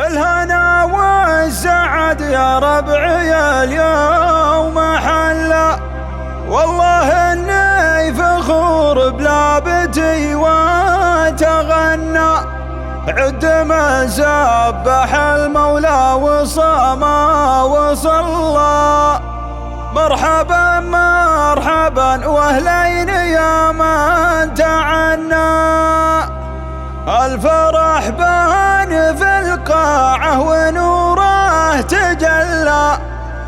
الهنا والسعد يا ربعي اليوم حلا، والله اني فخور بلابتي واتغنى. عد من سبح المولى وصام وصلى، مرحبا مرحبا واهلين يا من تعنى. الفرح بان في القاعة ونوره تجلى،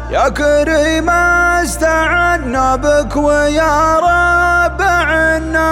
يا كريم استعنا بك ويا رب عنا.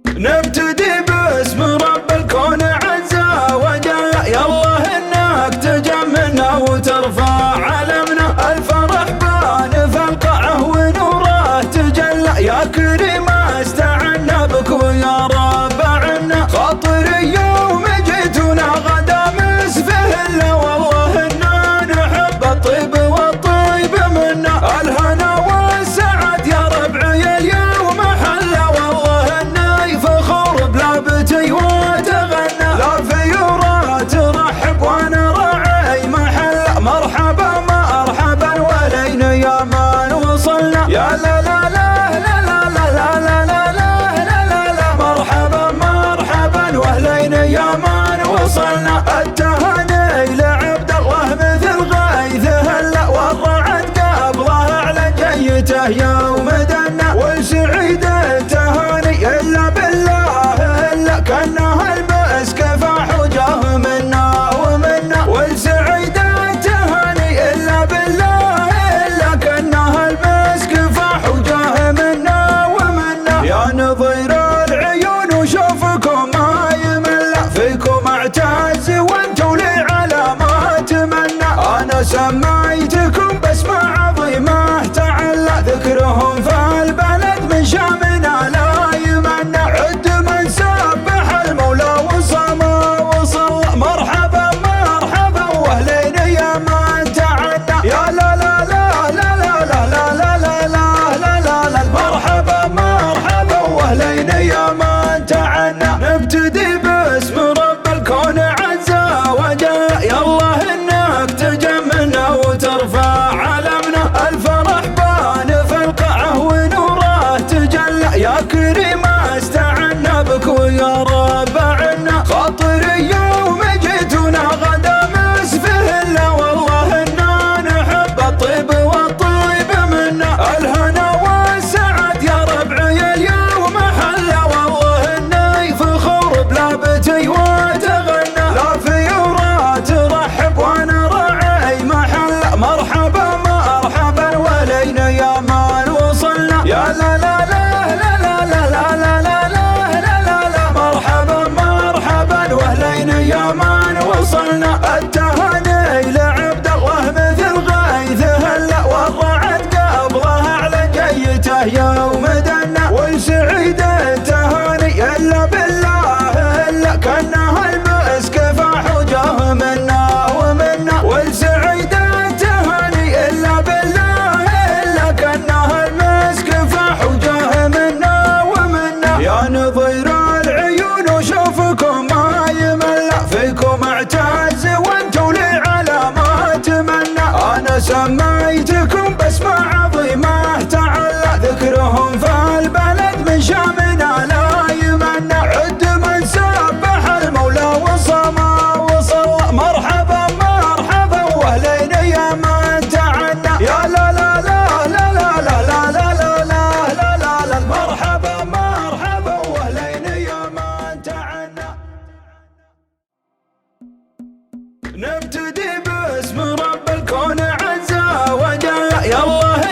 نبتدي باسم رب الكون عز وجل، يالله انك تجملنا وترفع علمنا. الفرح بان في القاعة ونوره تجلى، يا كريم استعنا بك ويا رب عنا. خاطري يوم جيتنا غدا مسفهلا، والله انا نحب الطيب والطيب منا. الهنا والسعد يا ربعي اليوم حلا، والله اني فخور بلابتي واتغنى. لا فيورا ترحب وانا راعي محلا، مرحبا مرحبا ولين يا من وصلنا. يا لا لا لا يا من وصلنا. التهاني لعبد الله مثل غيث هلا، والرعد قبله على جيته يوم دنا. والسعيد التهاني الا بالله الا، كانها المسك فاح وجاه منا ومنا. والسعيد التهاني الا بالله الا، كانها المسك فاح وجاه منا ومنا. يا نظير العيون وشوفكم فيكم اعتز وانتو لي على ما اتمنى. انا سميتكم باسم عظيمه تعلى، ذكرهم في البلد من شامنا لا يمنى. عد من سبح المولى وصام وصلى، مرحبا مرحبا واهلين يا من تعنى. يا لا لا لا لا لا لا لا لا لا لا لا لا، مرحبا مرحبا واهلين يا من تعنى. نبتدي باسم رب الكون عز وجل، يالله انك تجملنا وترفع علمنا. الفرح بان في القاعة ونوره تجلى، يا كريم استعنا بك ويا رب عنا. خاطري يوم جيتنا غدا مسفهلا، والله انا نحب الطيب والطيب منا. الهنا والسعد يا ربعي اليوم حلا، والله اني فخور بلابتي واتغنى. لا فيورا ترحب وانا راعي محلا، مرحبا مرحبا ولين يا من وصلنا. يا لا لا لا لا لا لا لا لا لا لا لا لا، مرحبا مرحبا واهلين يا من وصلنا. التهاني لعبد الله مثل غيث هلا، والرعد قبله على جيته يوم دنا. والسعيد التهاني الا بالله الا، كانها المسك فاح وجاه منا ومنا. والسعيد التهاني الا بالله الا، كانها المسك فاح وجاه منا ومنا. يا نظير العيون وشوفكم ما يملا، فيكم اعتز وانتو لي على ما اتمنى. انا سميتكم باسم عظيمه تعلى، ذكرهم في البلد من شامنا لا يمنى. عد من سبح المولى وصام وصلى، مرحبا مرحبا واهلين يا من تعنى. يا لا لا لا لا لا لا لا لا لا لا لا لا، مرحبا مرحبا واهلين يا من تعنى. نبتدي باسم رب الكون عز وجل، يالله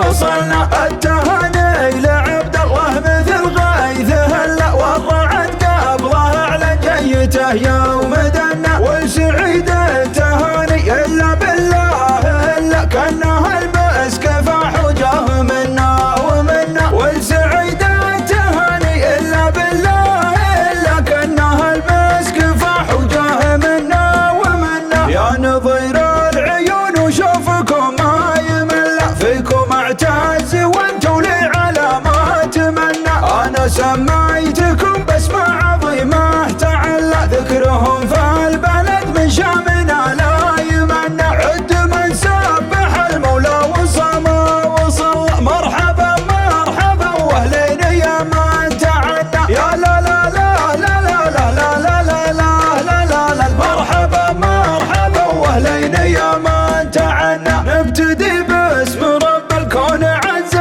وصلنا. التهاني لعبد الله مثل غيثه هلا والرعد قبله على جيته يوم دنا. والسعيد التهاني الا بالله الا كانها المسك فاح وجاه منا ومنا. والسعيد التهاني الا بالله الا كانها المسك فاح وجاه منا ومنا. يا نظير العيون وشوفكم ما يمل فيكم اعتز وانتو لي على ما اتمنى. انا سميتكم باسم عظيمه تعلى ذكرهم فالبلد من شامنا لا يمنى. عد من سبح المولى وصلى وصلى. مرحبا مرحبا واهلين يا من تعنى. يا لا لا لا لا لا لا لا لا لا لا لا لا. مرحبا مرحبا واهلين يا من تعنى. نبتدي باسم رب الكون عز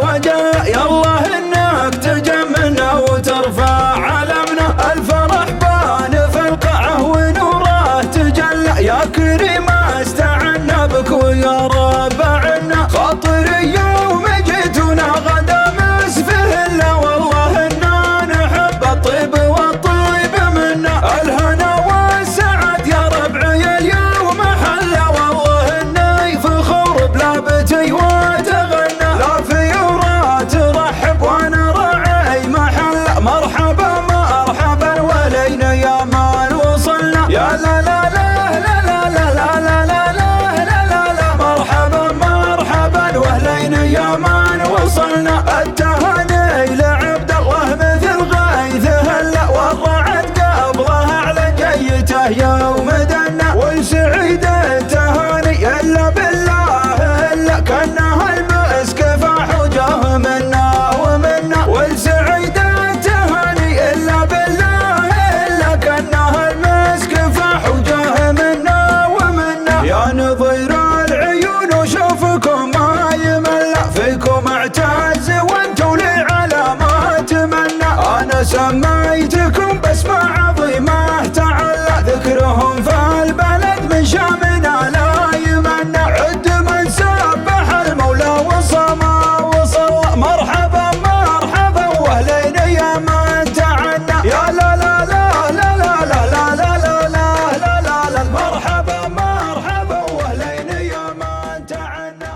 وجل. يالله انك تجملنا وترفع علمنا. الفرح بان في القاعه ونوره تجلى. يا كريم استعنا بك ويا رب عنا. خاطري يوم جيتنا غدا مسفه الا والله انا نحب الطيب والطيب منا. الهنا والسعد يا ربعي اليوم حلا والله اني فخور بلابتي وتغنى. لا فيورا ترحب وانا راعي محل. مرحبا مرحبا ولينا يا من وصلنا. يا لا لا لا لا لا لا لا لا لا لا لا لا. مرحبا مرحبا واهلين يا من وصلنا. التهاني لعبد الله مثل غيثه هلا والرعد قبله على جيته يوم دنا. والسعيد التهاني الا بالله الا كانها المسك فاح وجاه منا ومنا. والسعيد التهاني الا بالله الا كانها المسك فاح وجاه منا ومنا. يا نظير العيون وشوفكم ما يمل فيكم اعتز وانتو لي على ما اتمنى. انا سميتكم باسم عظيمه تعلى ذكرهم فالبلد من شامنا لا يمنى. عد من سبح المولى وصلى وصلى. مرحبا مرحبا واهلين يا من تعنى. يا لا لا لا لا لا لا لا لا لا لا لا لا. مرحبا مرحبا واهلين يا من تعنى.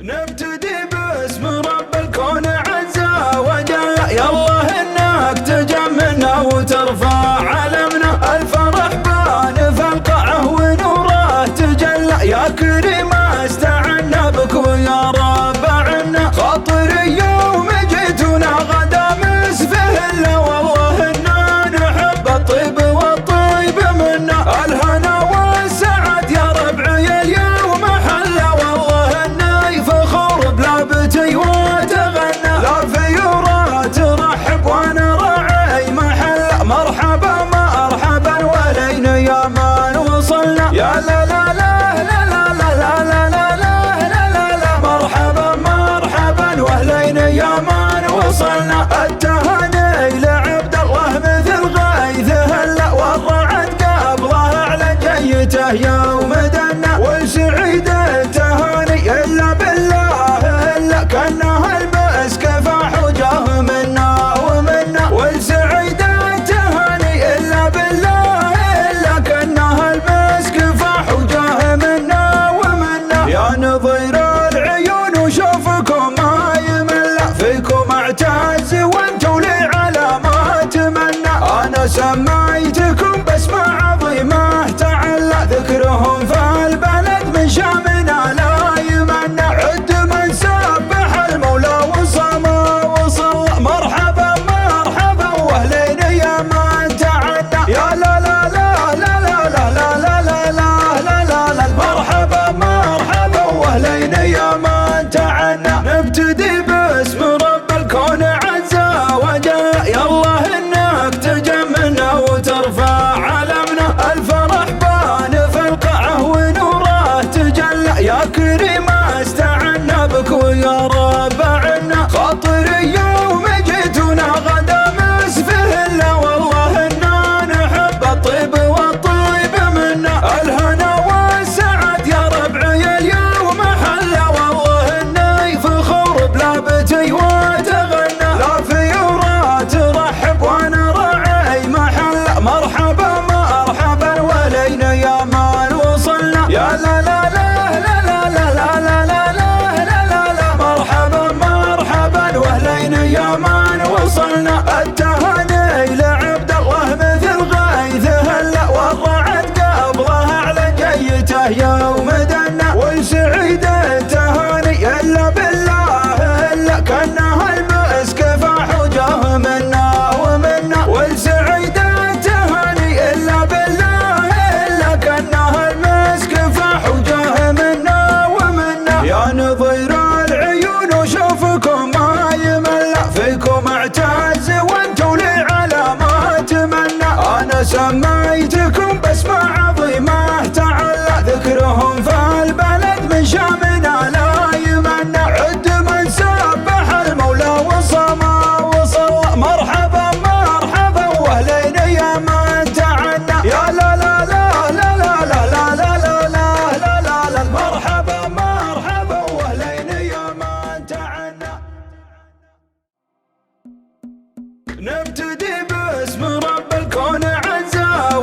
نبتدي باسم رب الكون عز وجل. يالله انك تجملنا وترفع علمنا. الفرح بان في القاعه ونوره تجلى. يا كريم استعنا بك ويا رب عنا. خاطري يوم جيتنا غدا مسفه الا والله انا نحب الطيب والطيب منا. الهنا والسعد يا ربعي اليوم حلا والله اني فخور يا نظير العيون وشوفكم ما يمل، فيكم اعتز وانتو لي على ما اتمنى. انا سميتكم باسماء عظيمه تعلى، ذكرهم في البلد من شامنا لا يمنى. عد من سبح المولى وصمى وصلى، مرحبا مرحبا واهلين يا من تعنى. يا لا لا لا لا لا لا لا لا لا لا لا لا، مرحبا مرحبا واهلين يا من تعنى. نبتدي باسم رب الكون عز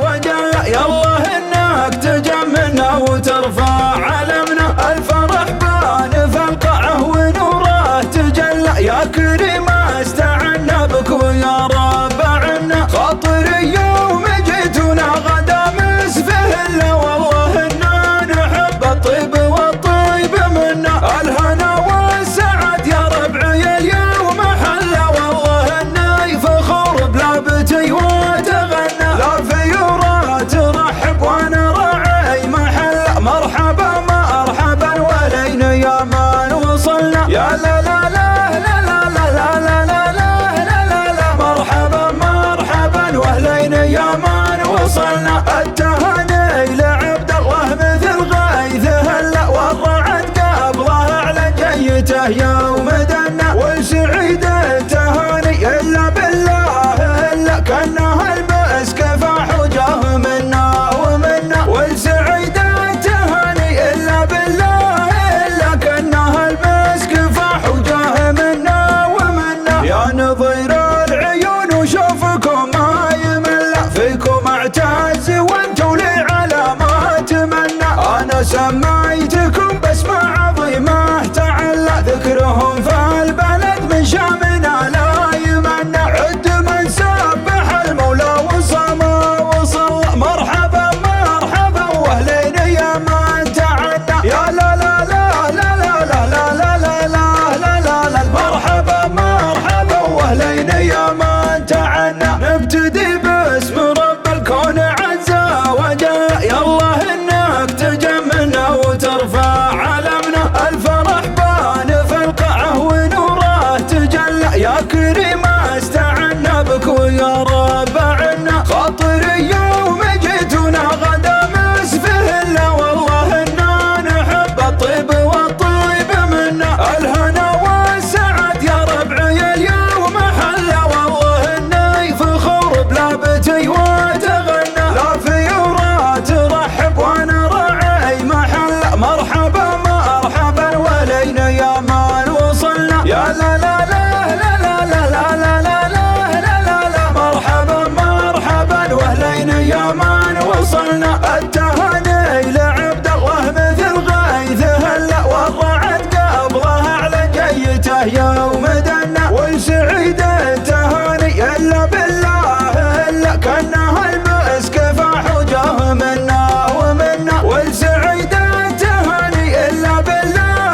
وجل، يالله انك تجملنا وترفع علمنا. الفرح بان في القاعه ونوره تجلى، يا كريم استعنا بك ويا رب عنا. خاطري يوم جيتنا غدا مسفه الا والله انا نحب الطيب والطيب منا. الهنا والسعد يا ربعي اليوم حلا، والله اني فخور بلابتي وتغنى. لا فيورا ترحب وانا راعي محل، مرحبا مرحبا ولين يا من وصلنا. يا لا لا لا لا لا لا لا لا لا لا لا، مرحبا مرحبا واهلين يا من وصلنا. التهاني لعبد الله مثل غيثه هلا، والرعد قبله على جيته يوم دنا. والسعيد التهاني الا بالله الا، كانها المسك فاح وجاه منا ومنا. والسعيد التهاني الا بالله الا، كانها المسك فاح وجاه منا ومنا. يا نظير العيون وشوفكم ما يمل، فيكم اعتز وانتو لي على ما اتمنى. انا سميتكم باسماء عظيمه تعلى، ذكرهم في البلد من شامنا لا يمنى. عد من سبح المولى وصمى وصلى، مرحبا مرحبا واهلين يا من تعنى. يا لا لا لا لا لا لا لا لا لا لا لا لا، مرحبا مرحبا واهلين يا من تعنى. نبتدي باسم رب الكون عز وجل، يالله انك تجملنا وترفع علمنا. الفرح بان في القاعه ونوره تجلى، يا كريم استعنا بك ويا رب عنا. خاطري يوم جيتنا غدا مسفه الا، والله انا نحب الطيب والطيب منا. الهنا والسعد يا ربعي اليوم حلا، والله اني فخور بلابتي وتغنى. لا فيورا ترحب وانا راعي محل، مرحبا مرحبا ولين يا من وصلنا. يا لا لا لا لا لا لا لا لا لا لا لا لا، مرحبا مرحبا واهلين يا من وصلنا. التهاني لعبد الله مثل غيثه هلا، والرعد قبله على جيته يوم دنا. والسعيد التهاني الا بالله الا، كانها المسك فاح وجاه منا ومنا. والسعيد التهاني الا بالله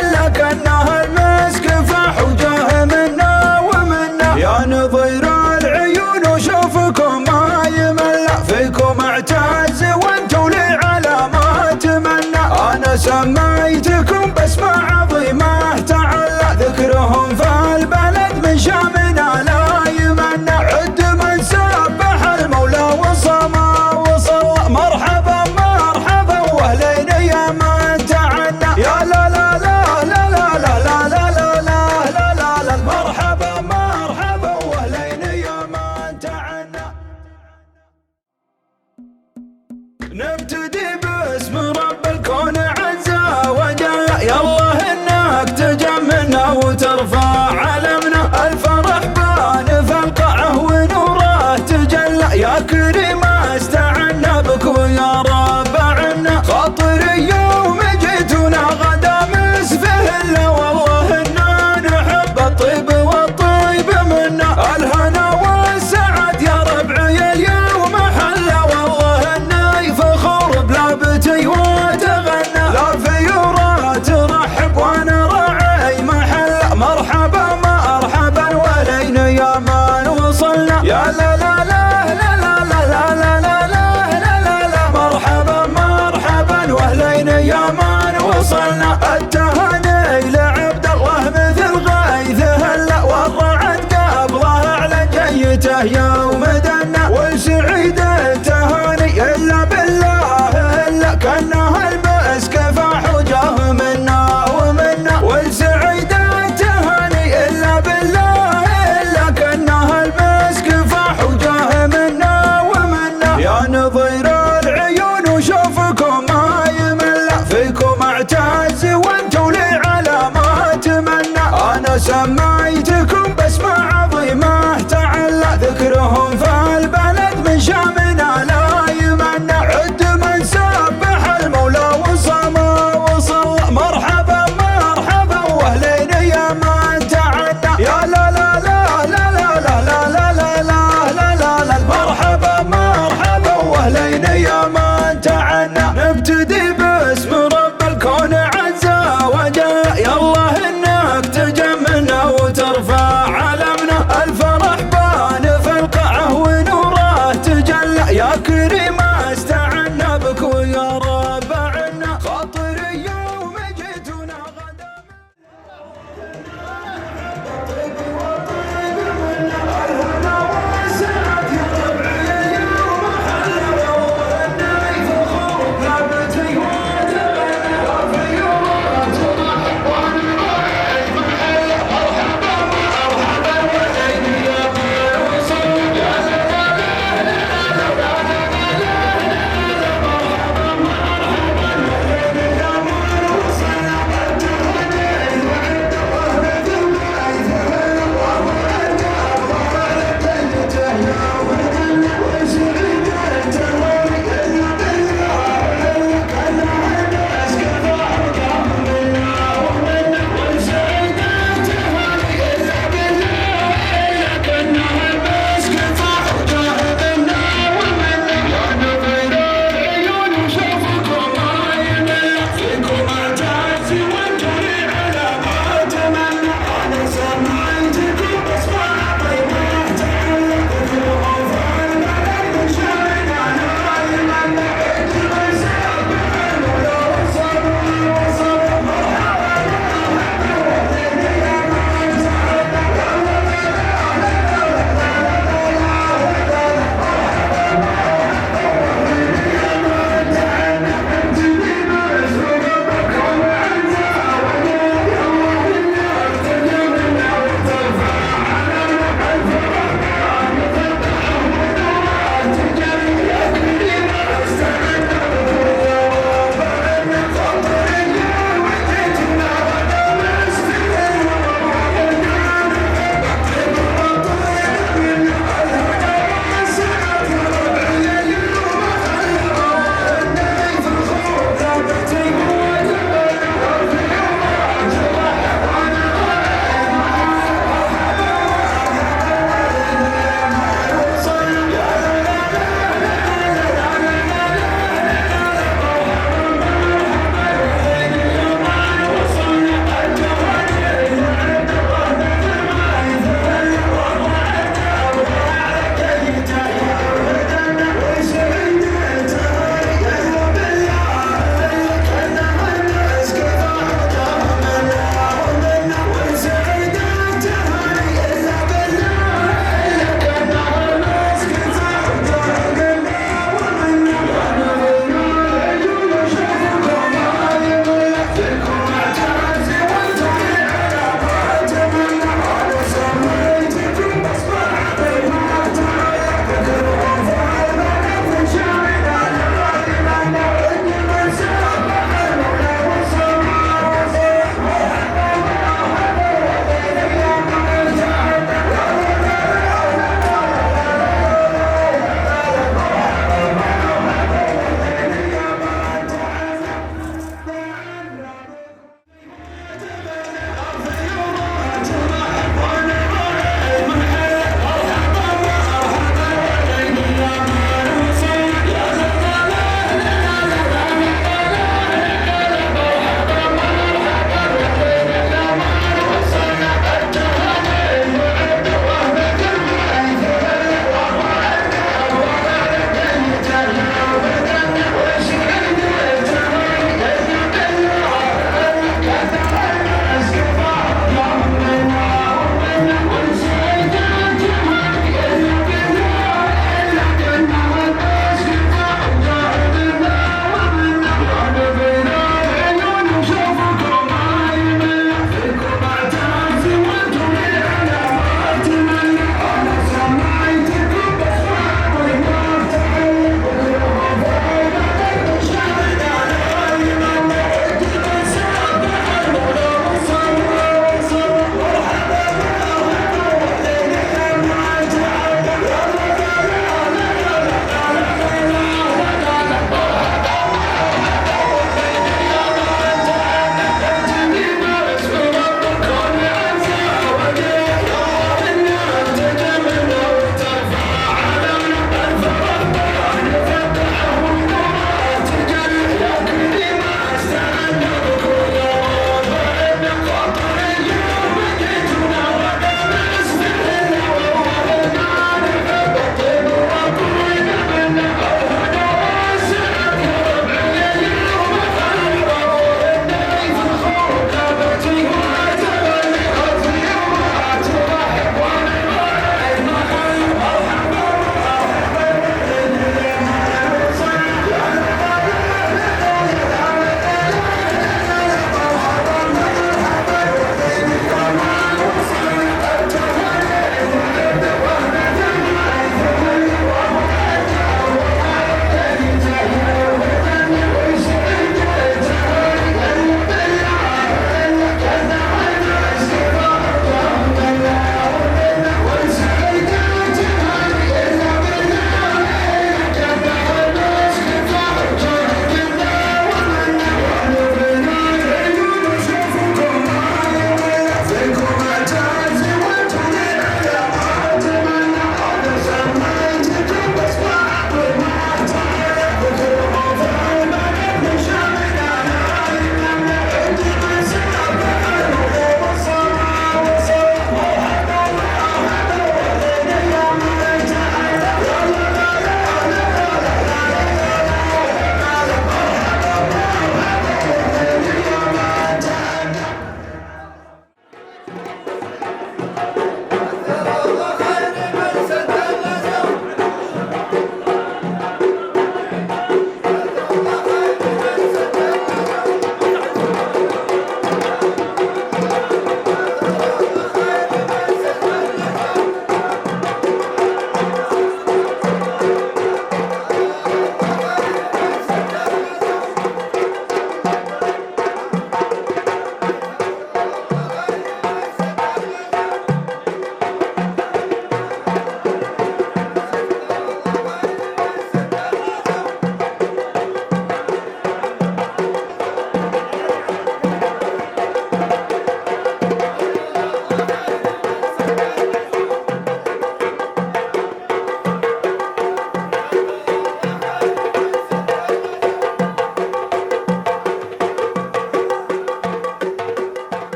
الا، كانها المسك فاح وجاه منا ومنا. يا نظير العيون وشوفكم ما يمل، فيكم اعتز وانتو لي على ما اتمنى. انا سميتكم باسماء عظيمه تعلى، ذكرهم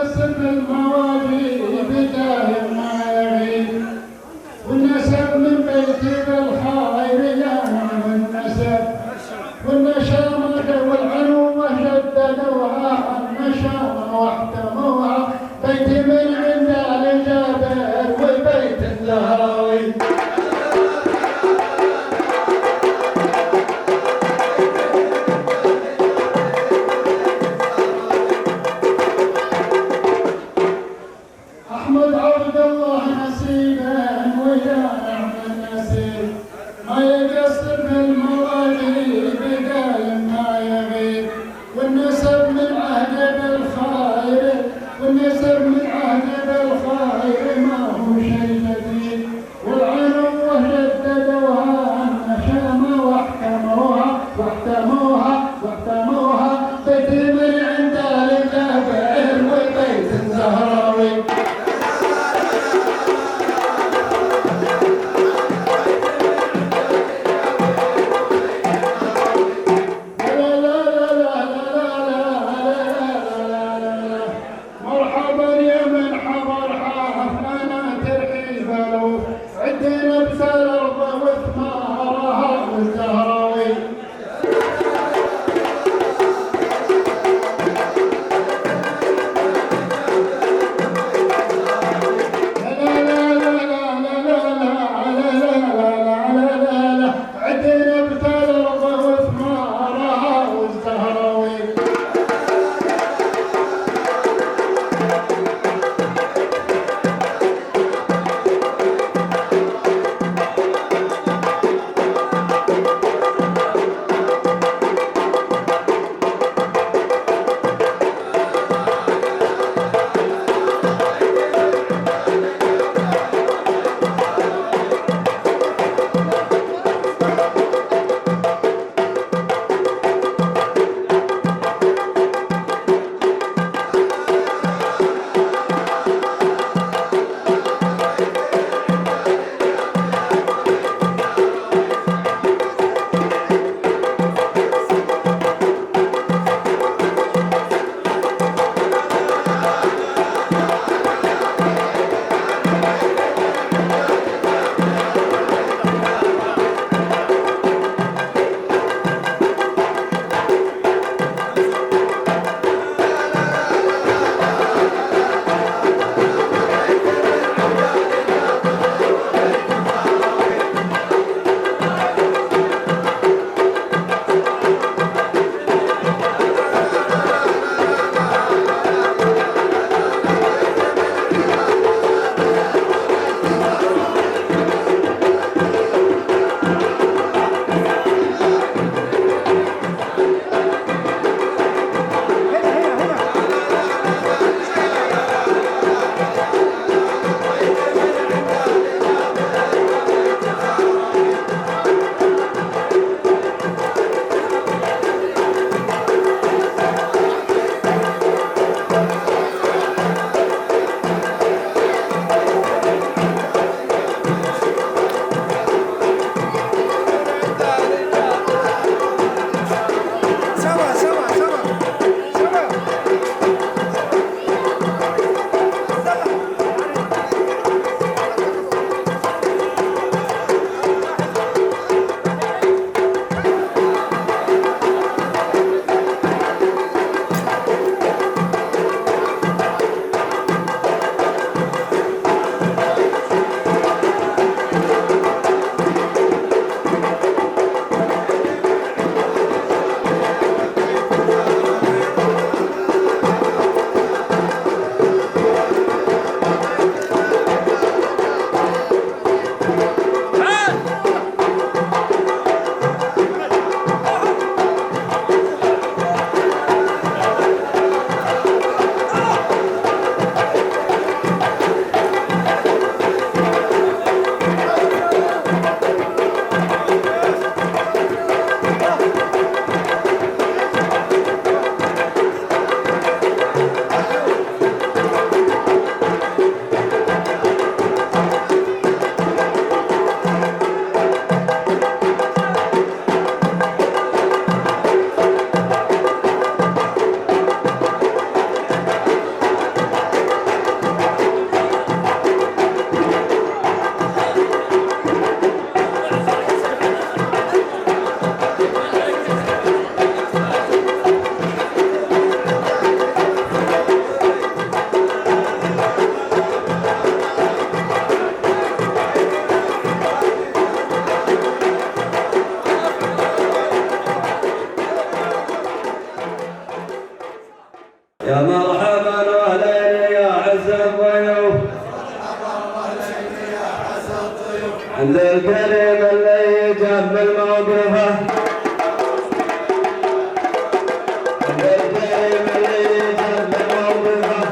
يصف المواليد دايم ما يعيد والنسب من بيت بالخير يانا والنسب والنشامة والعنوة جددوها النشامة واحتموها بيت من عند الجابر وبيت الزهراوي يا مرحبا واهلين يا عز الضيوف عند الكريم اللي يجمل موقفه عند الكريم اللي يجمل موقفه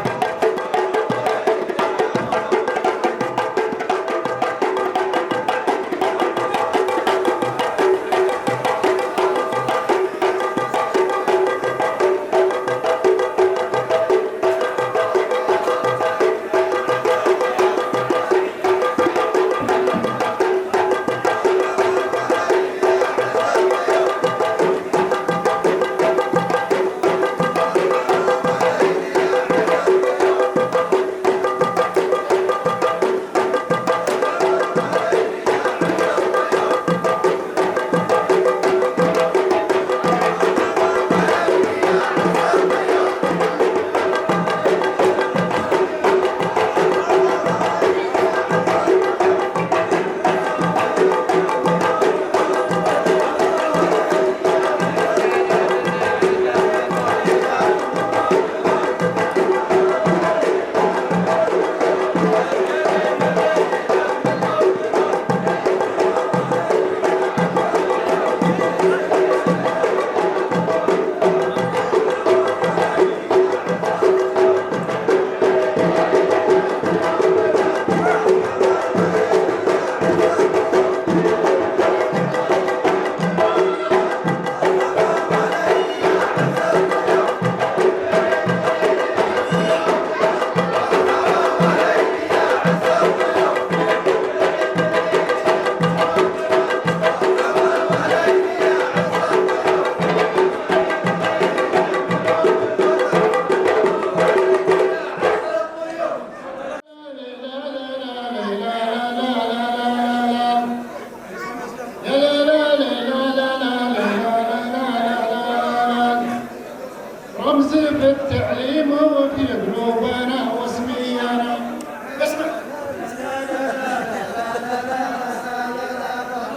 رمزي في التعليم وفي قلوبنا واسمينا اسمع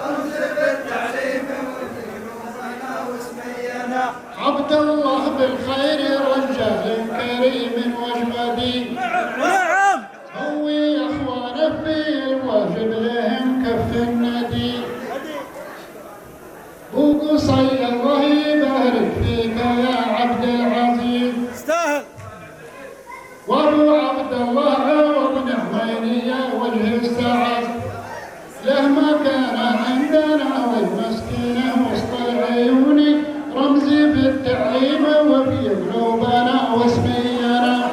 رمزي في التعليم وفي قلوبنا واسمينا عبد الله بالخير رجال كريم وجودي نعم هو يا اخوان في الواجب لهم كف الندي وقصي الله يبارك فيك يا عبد العزيز استاهل وابو عبد الله وابن عميني يا وجه السعد له مكانه عندنا والمسكينه وسط العيون رمزي في التعليم وفي قلوبنا واسمينا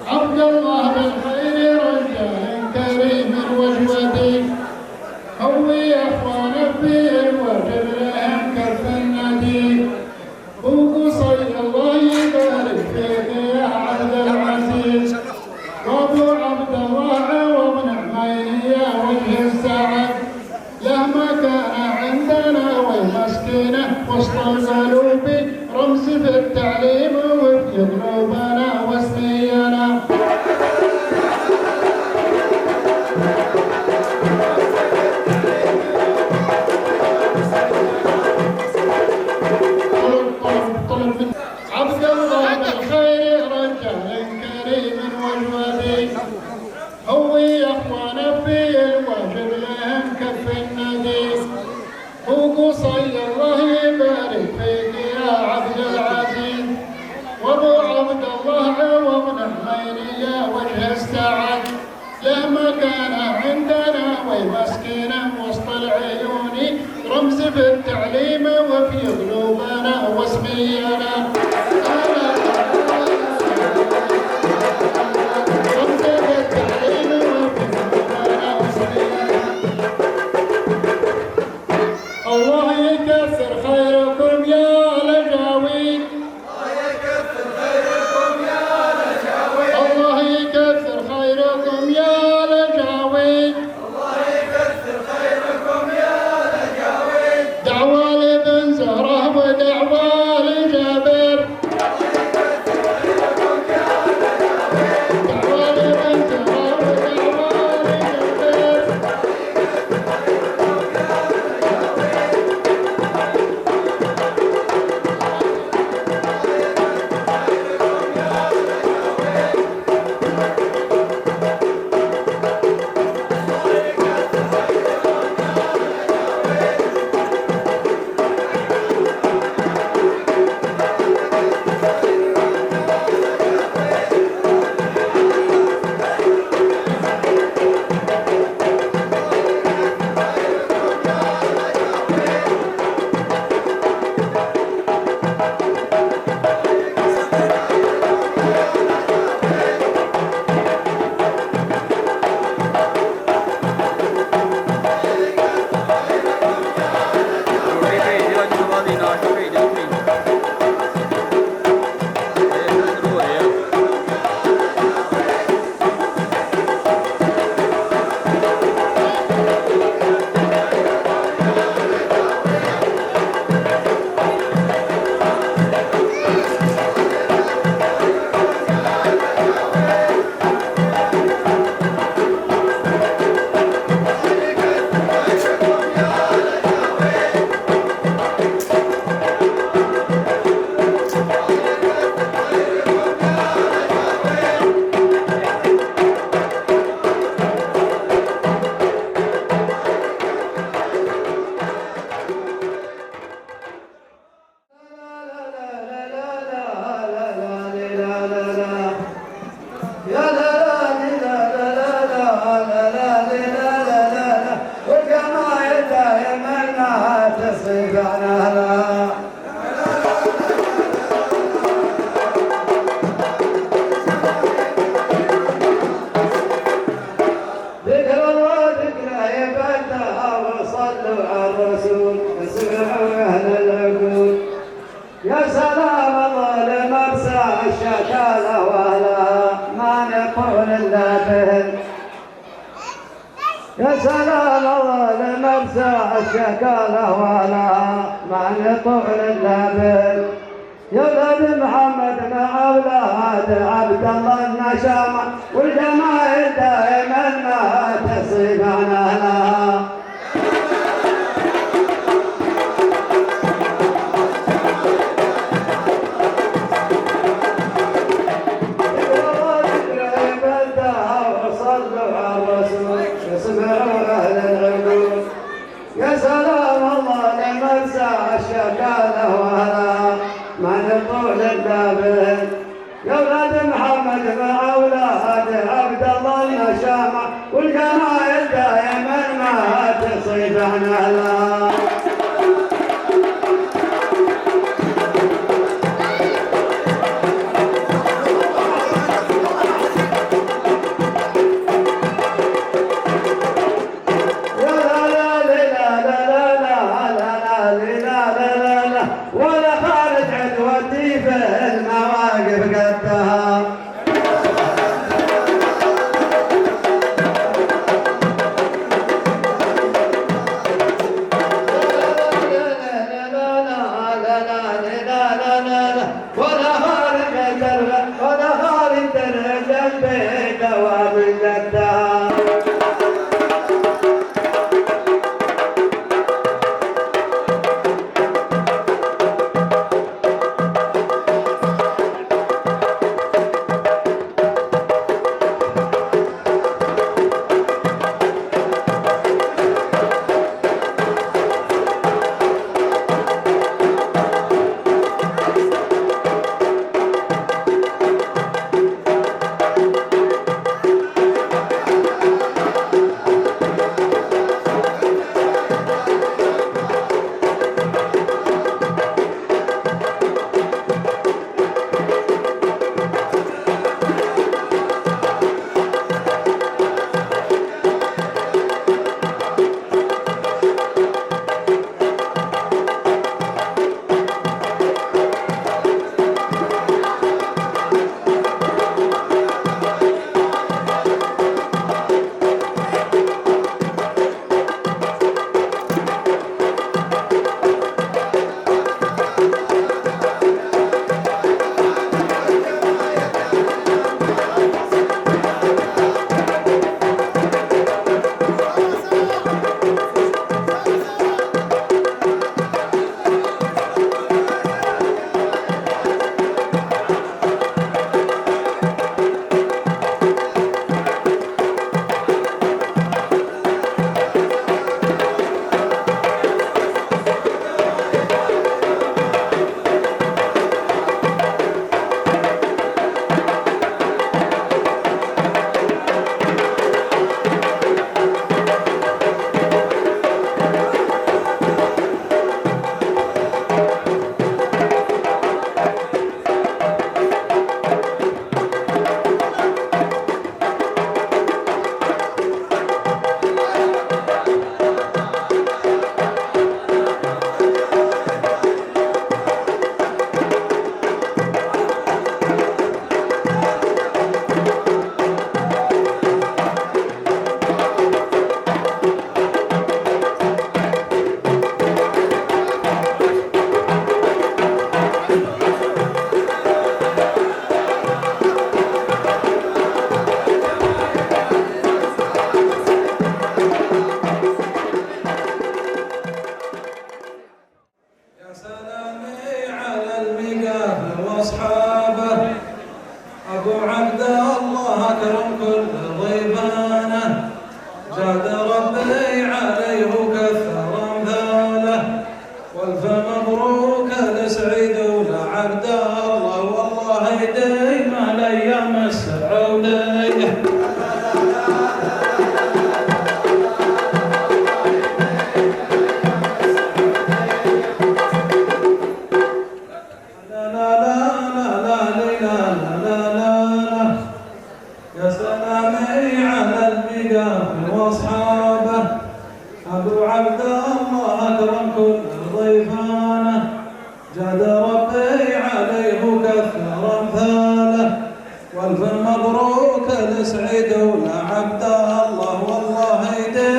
عبد الله بالخير رجال كريم وجودي هو يا اخوان في الوجب لهم كف الندي وقصي الله يبارك فيك يا عبد العزيز وابو عبد الله وابن عميني يا وجه السعد له مكانه عندنا والمسكينه وسط القلوب رمز في التعليم وفي قلوبنا واسمينا عبد الله بالخير رجال كريم وجودي هو يا اخوان في الواجب لهم كف الندي وقصي الله يبارك فيك يا عبد العزيز وابو عبد الله وابن عميني يا وجه السعد له مكانه عندنا ومسكينه وسط العيون رمز في التعليم وفي قلوبنا واسمينا رمز في التعليم وفي قلوبنا واسمينا الله يكثر خيركم يا لجاوي الله يكثر خيركم يا لجاوي دعوى لابن زهره ودعوى لجابر يا سلام الله لمرسى الشكالة ولا معنى طول اللبن يا ولد محمد مع اولاد عبد الله النشامة والجماهير دائما ما تصيب عن اهلها. يا سلام الله لمرسى الشكالة ولا من طول اللبن يا ولد محمد مع اولاد عبد الله النشامة والجماهير دائما ما تصيب عن اهلها. ولا خارج عدوتي في المواقف قدها. ولا خارج درجة بيت ومن قدها. والف مبروك لسعيد ولعبد الله والله يديم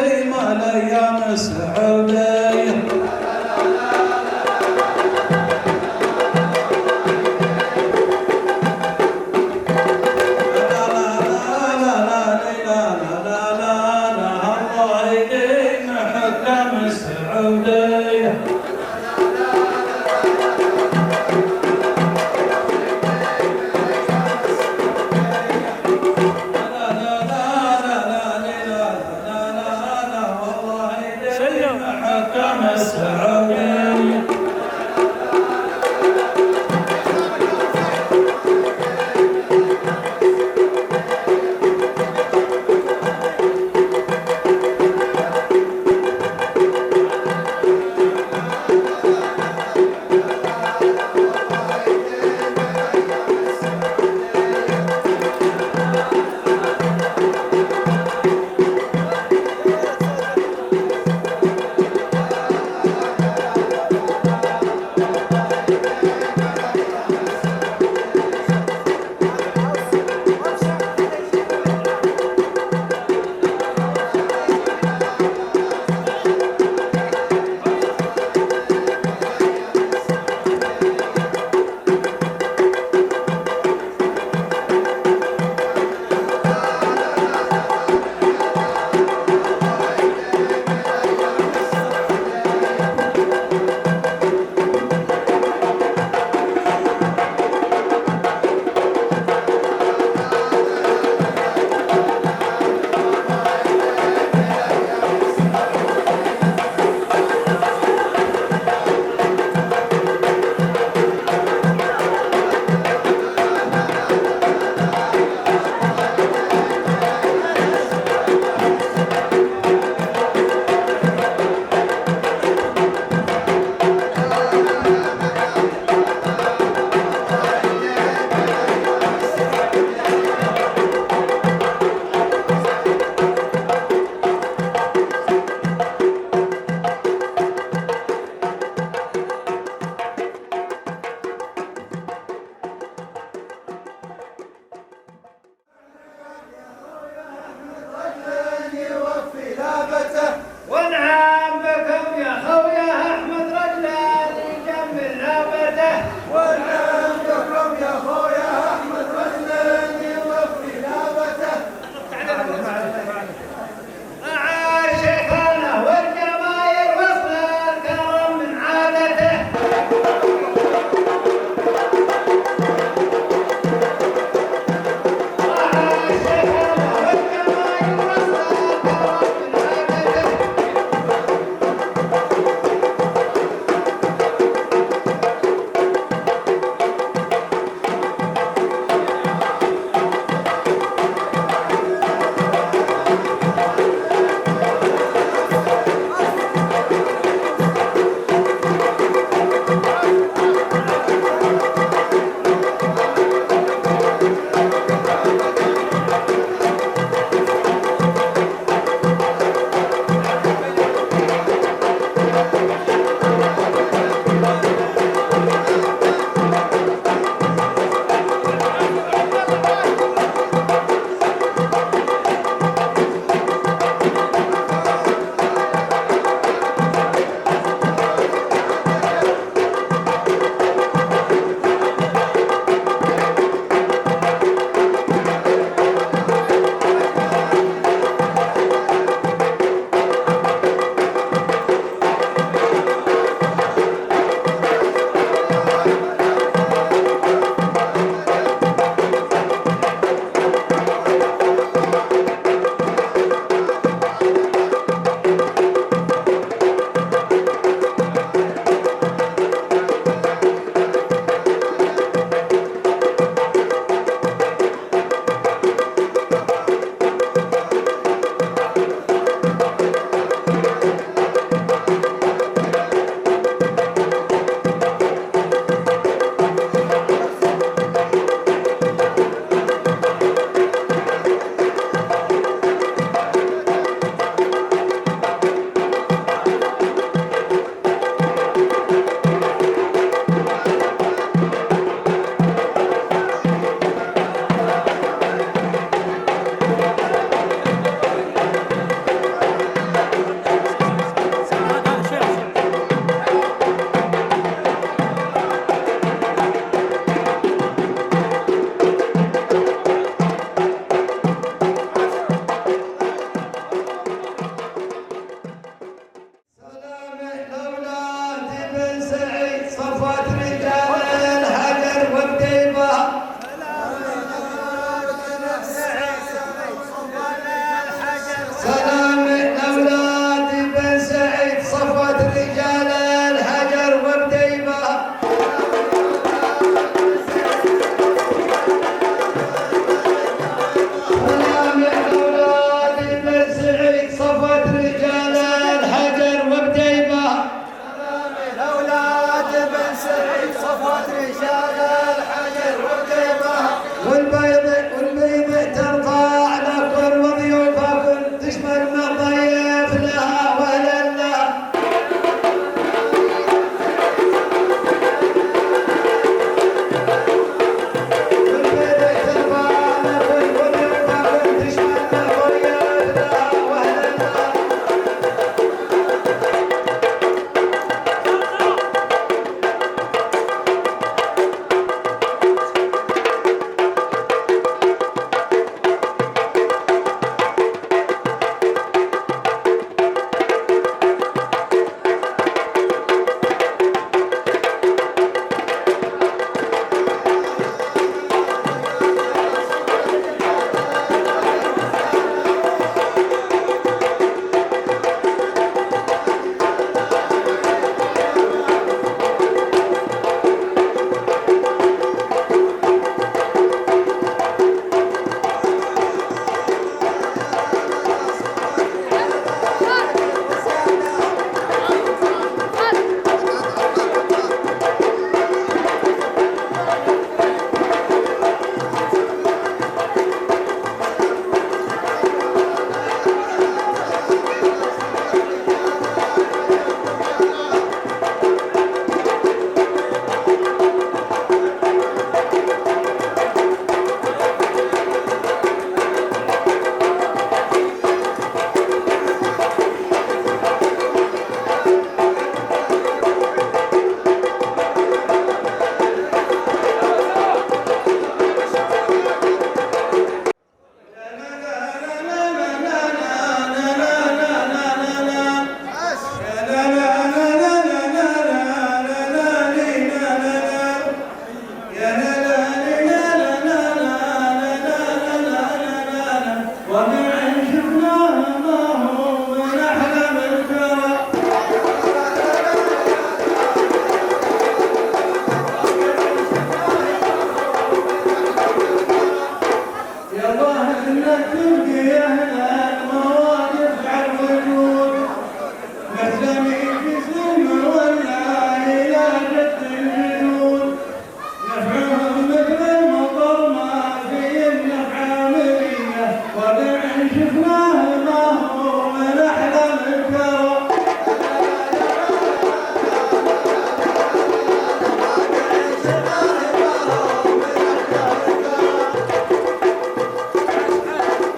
شفناه ما هو من أحلام الكرم.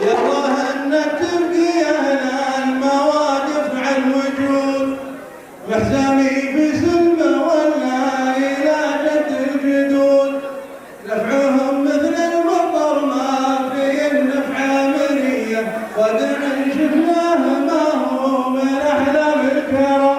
يالله انك تبقي هنا المواقف عن وجود محزاني في سلمه ولا الى جد الجدود نفعهم مثل المطر ما في النفع منيه ودع شفناه ما هو من احلام الكرم.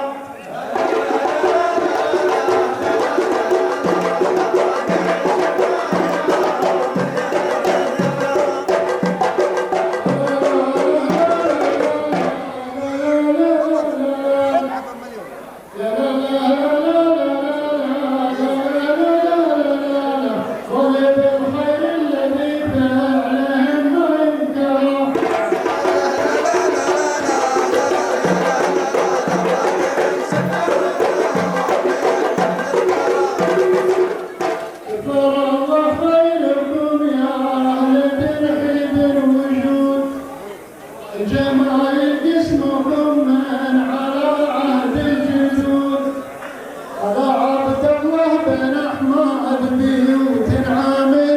جمال جسمكم من على عهد الجدود على عبد الله بن احمد بيوت عامر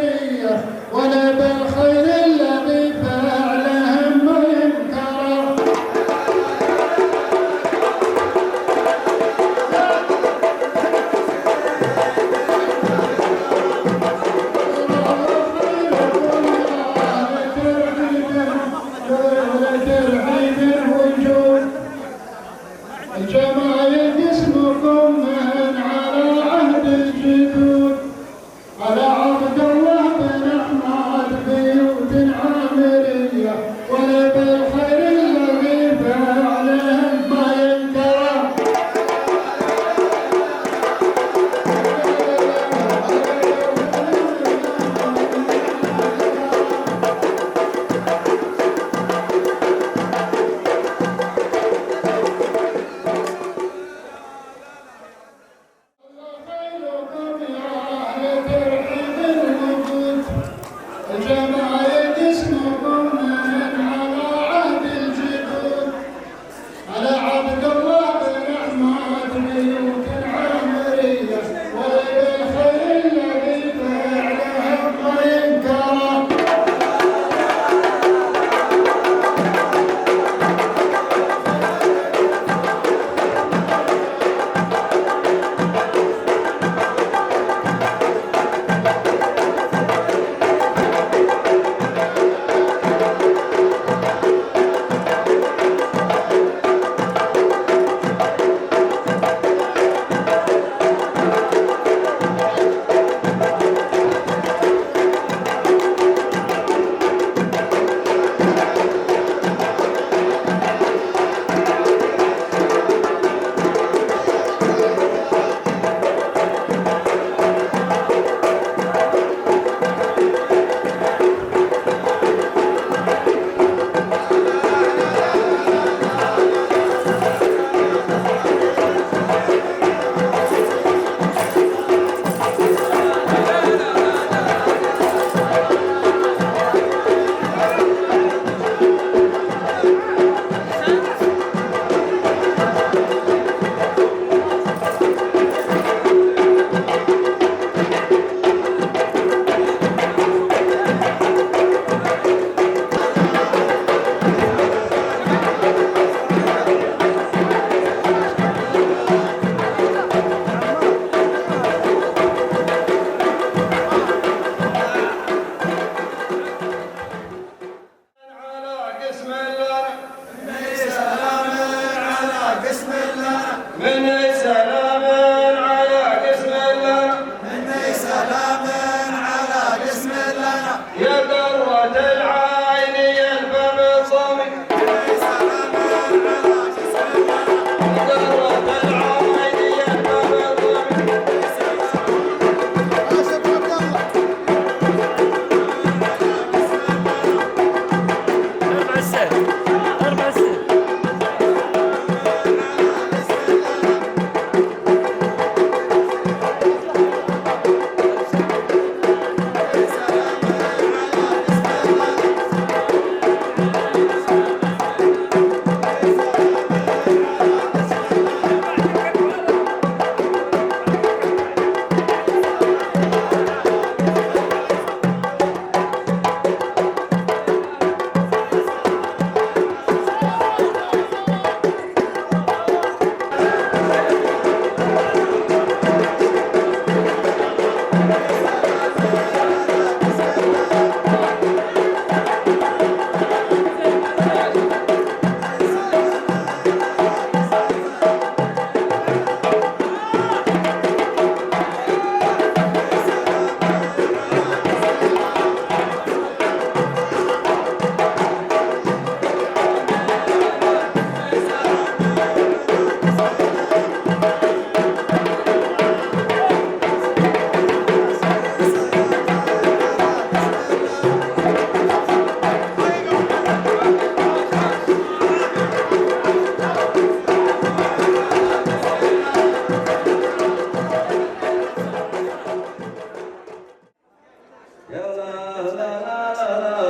يا لا لا لا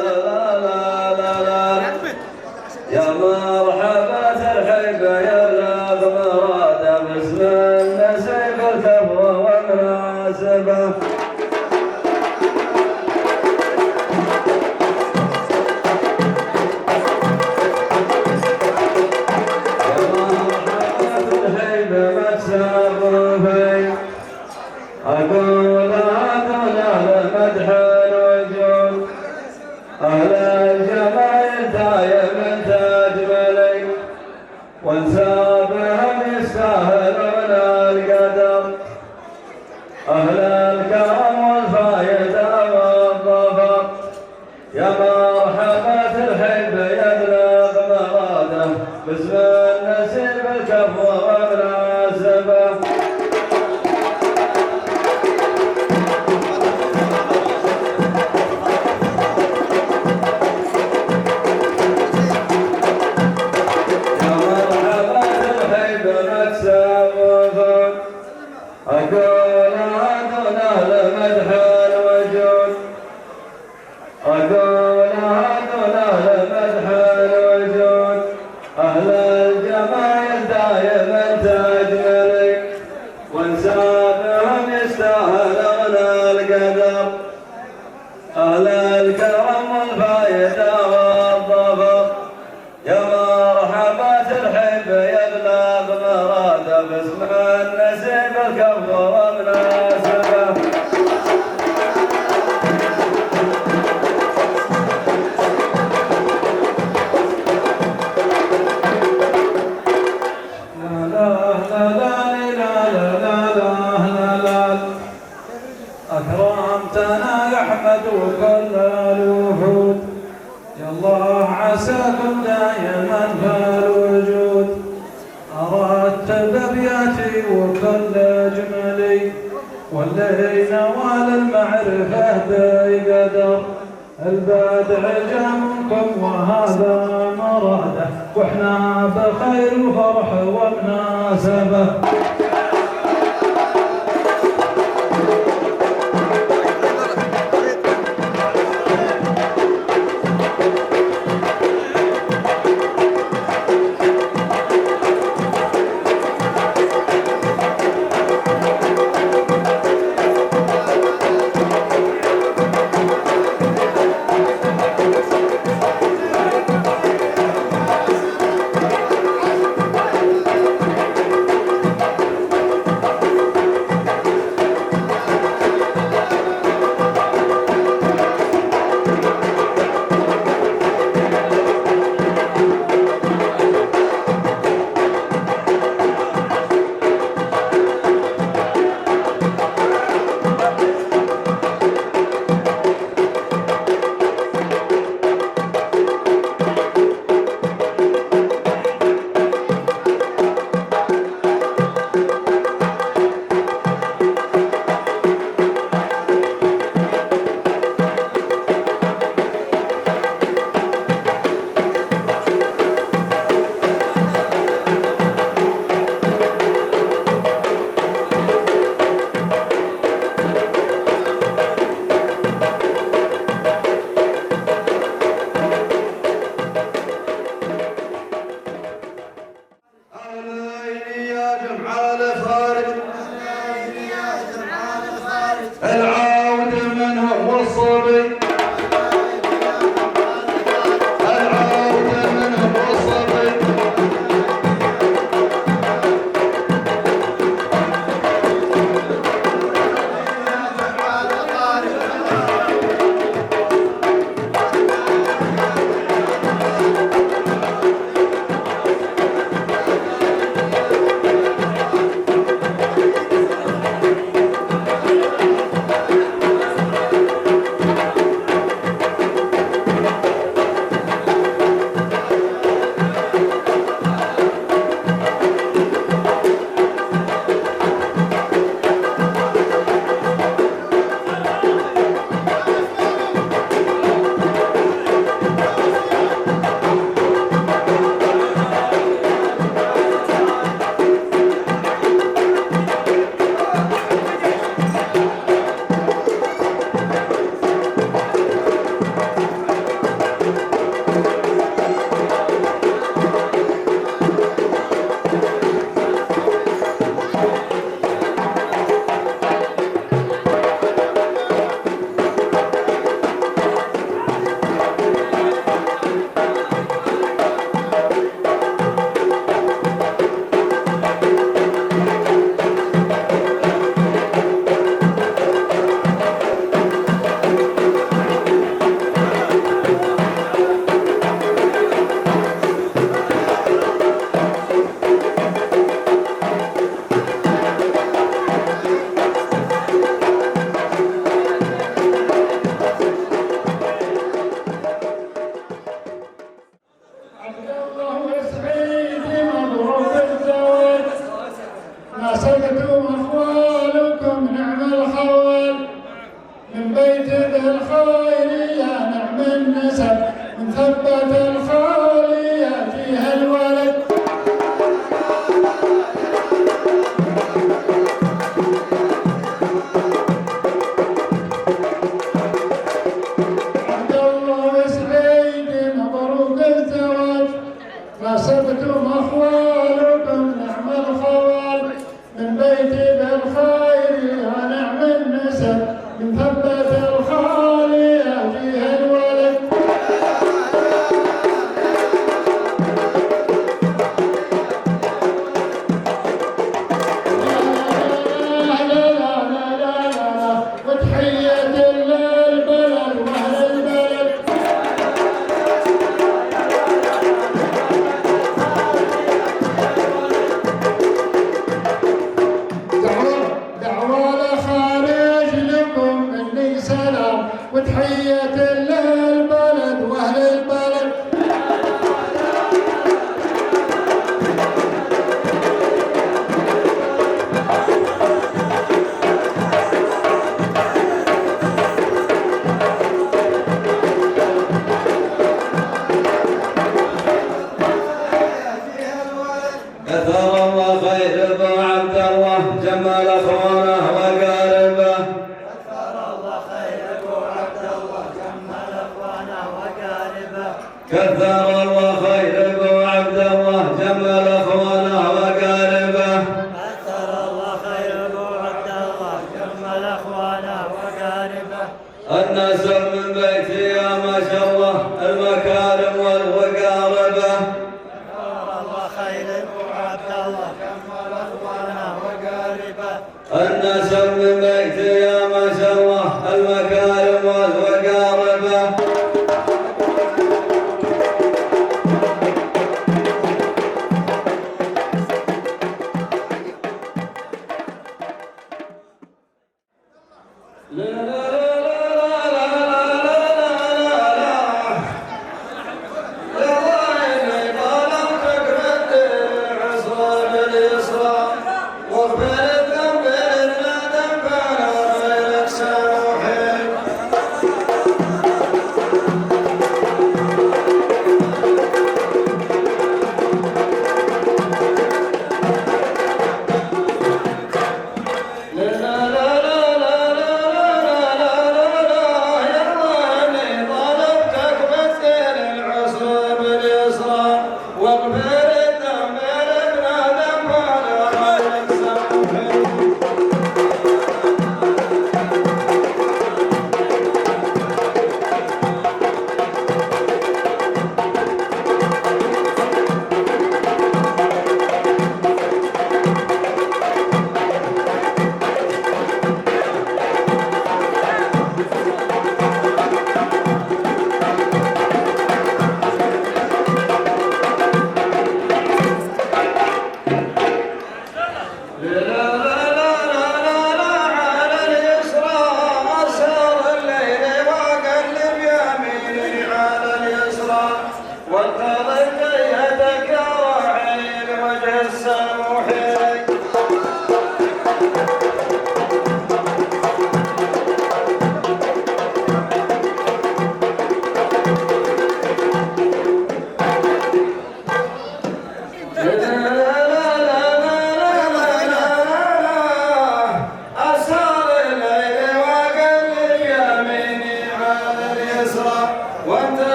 لا لا لا لا يا مرحبا ترحيبا يا بلاد مرادة باسم النسيب الكبوة والمناسبة أقول هذا المدح الوجود أهل الجمال دايم تجملي وانسابهم يستاهلون القدر أهل الكرم والفايدة والظفر يا مرحبا ترحب يبلغ مراده باسم النسيب الكفو والمناسبة أقول هذون أهل مدح الوجود أقول هذون أهل مدح الوجود أهل الجمال دايما تجملي وانسابهم يستاهلون القدر أهل الكرم والفايدة والظفر يا مرحبا ترحب يبلغ مراده باسم النسيب الكفو ومناسبة أكرمتنا يا أحمد وكل الوفود يا الله عساكم دائما فالوجود أردت بأبياتي وكل جملي واللي نوال المعرفة بقدر البدع جمكم وهذا مراده واحنا بخير وفرح ومناسبة العود منهم والصبي العود منهم والصبي الخير يا نعم النسب من ثبت الخالي فيها الولد. عبد الله وسعيد مبروك الزواج ناسبتم اخوالكم نعم الخوال من بيتي بالخير يا نعم النسب من ثبت الخالي فيها الولد. لا لا لا لا لا لا وتحية للبلد واهل البلد. دعوة لخارج لكم مني سلام وتحية للبلد واهل البلد. كثر الله خير ابو عبد الله جمل اخوانه وقاربه. كثر الله خير ابو عبد الله جمل اخوانه وقاربه. كثر الله خير ابو عبد الله جمل اخوانه وقاربه. كثر الله خير ابو عبد الله جمل اخوانه وقاربه. الناس من بيتي يا ما شاء الله المكارم والوقاربه. كثر الله خير ابو عبد الله جمل اخوانه وقاربه. الناس من بيتي يا ما شاء الله المكارم والوقاربه. لا لا لا لا لا لا لا لا لم تكرد عصا باليسرى واغفر الذنب لا تنفعنا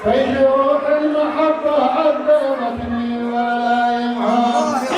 في جروح المحبة عذبتني ولا يمهى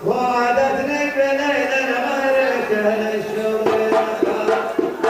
وعدتني بليل غير كهل الشوق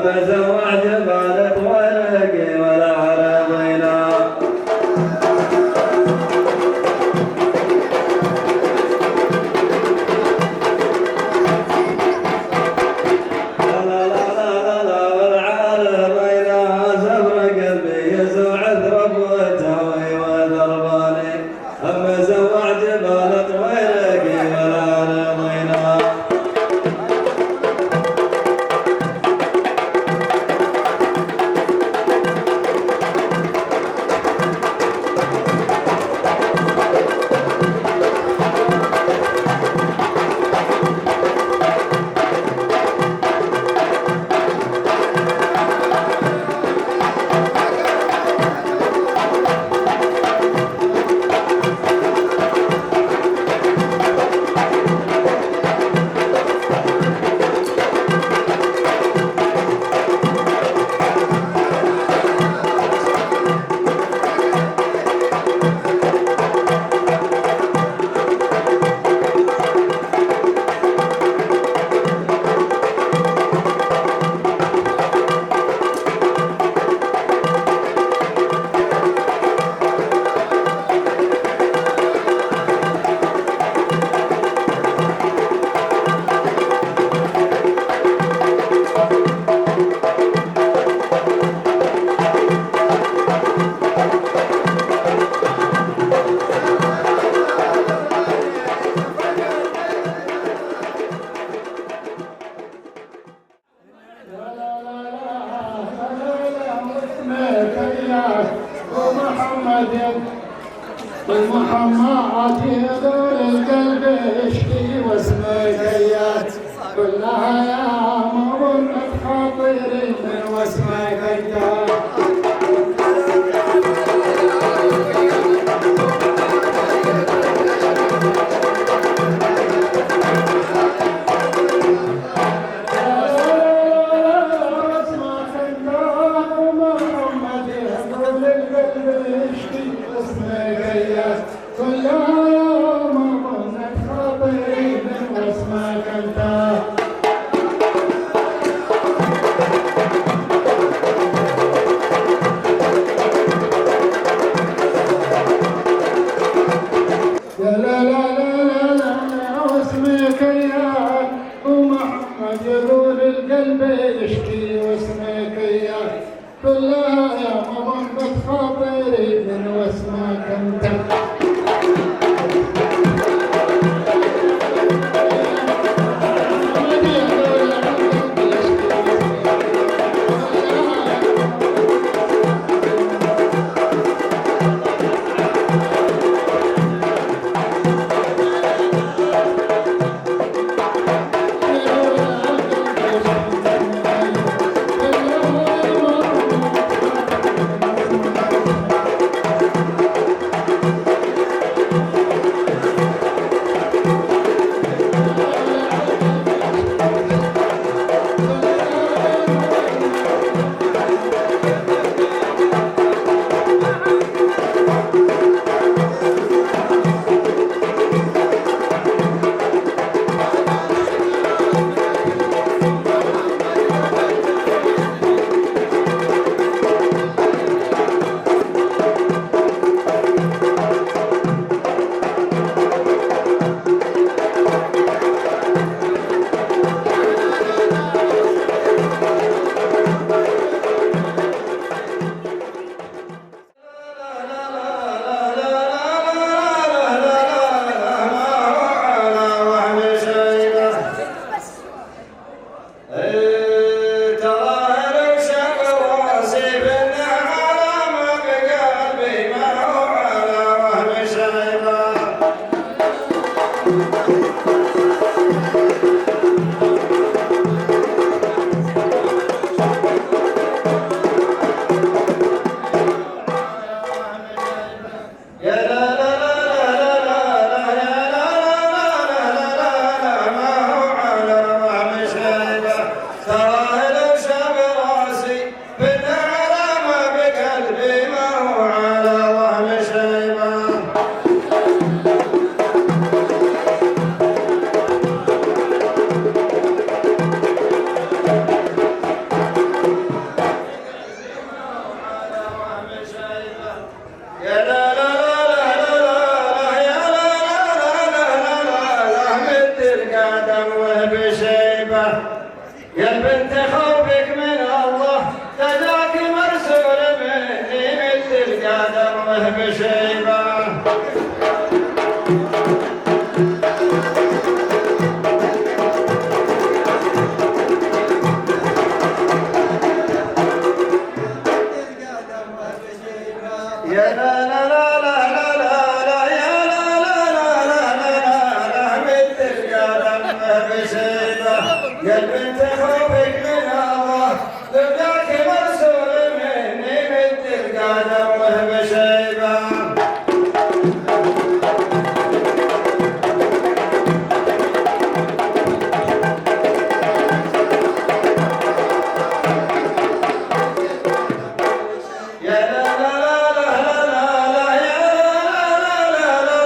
أما زوع جبال طويلك ولا عرضينا والمحمات يدور القلب يشكي واسمك ايات كلها يا مظنة خاطري واسمك ايات شيبة يا بنت خوفك من الله تجاك مرسول مني مثل القدم وهب شيبة يا لا لا لا لا لا لا يا لا لا لا لا لا لا مثل القدم وهب شيبة يا بنت خوفك من الله تجاك مرسول مني مثل القدم وهب شيبة يا لا لا لا لا لا يا لا لا لا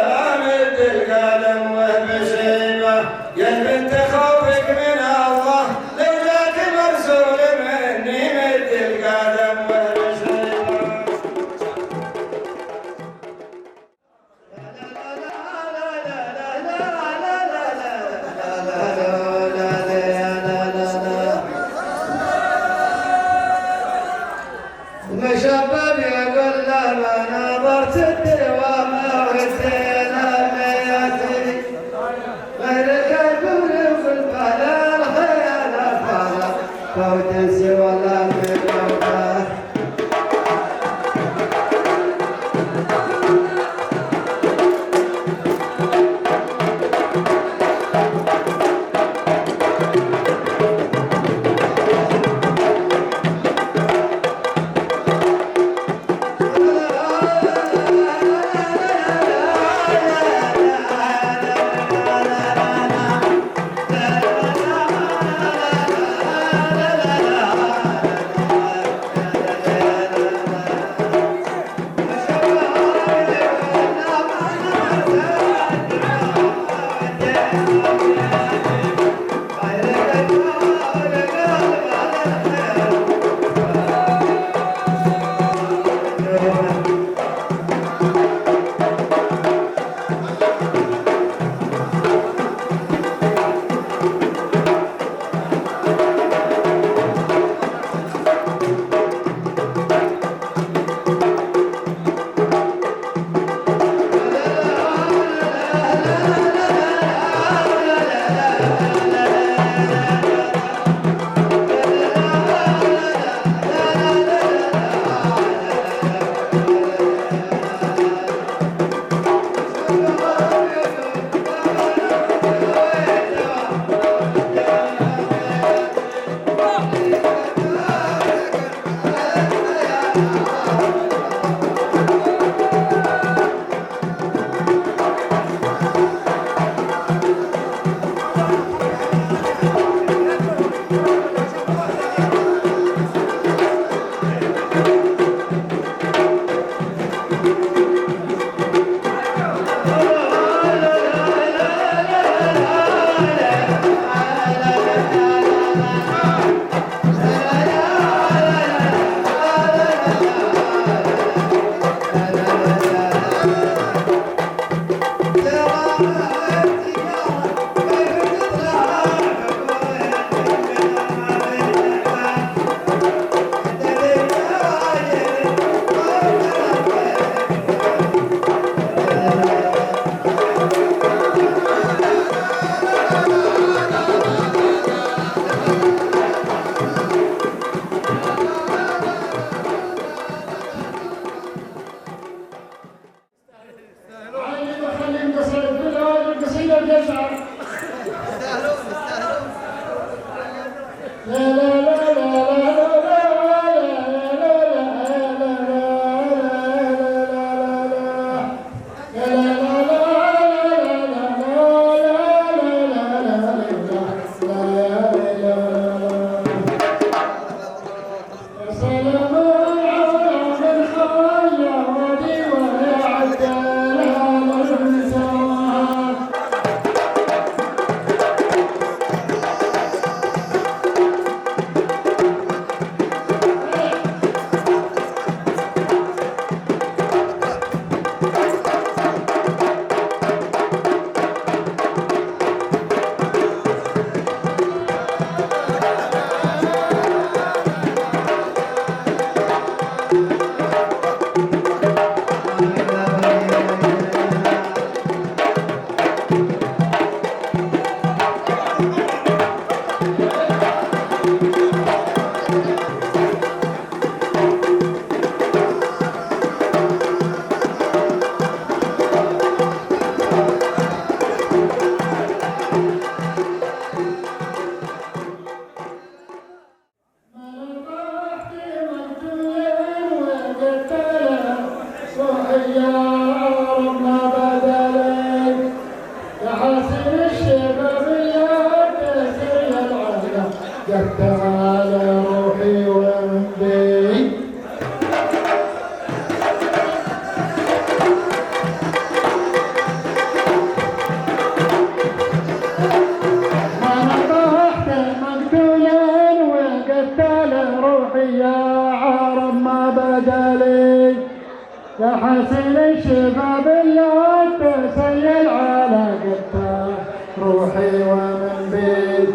لا مثل القدم وهب شيبة يا بنت خوفك من الله لو جاك مرسول مني مثل القدم وهب شيبة مشبب يقول لما نظرت الدوام ودينا مياتي غيرك يقول في البلا الخيال فلا فوتنسي ولا مقوله قد تعالى روحي ومن بي وانا طحت مقتولا وقتل روحي يا عرب ما بدلي يا حسين الشباب اللي تسيل على قتل روحي ومن بي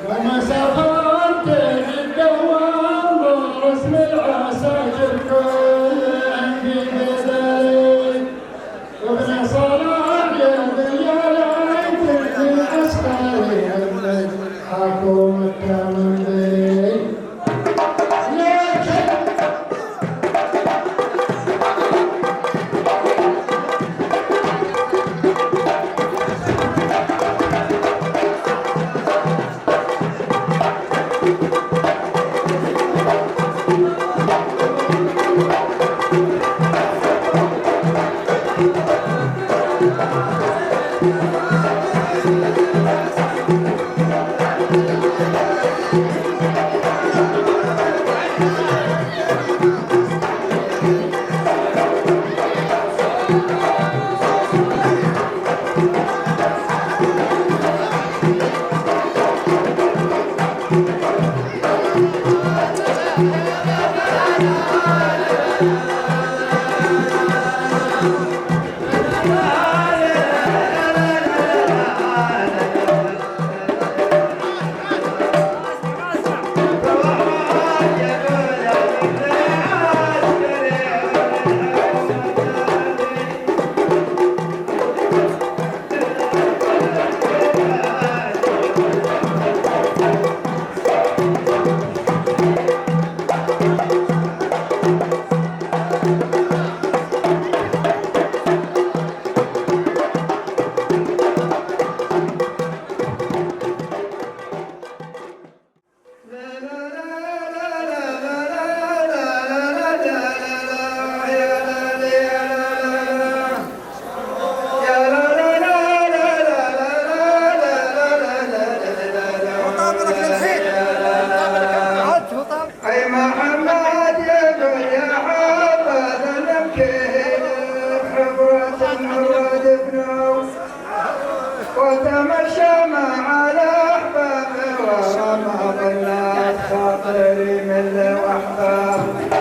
لما سافرت للدوام برسم العساكر كلهم في بداية وابن صلاح يا ديالك العسكري حكومة من بي أي محمد يقول يا حبذا نبكي حبرة الورد بنو وتمشى مع الأحباب ورمى ظلات خاطري من وحباب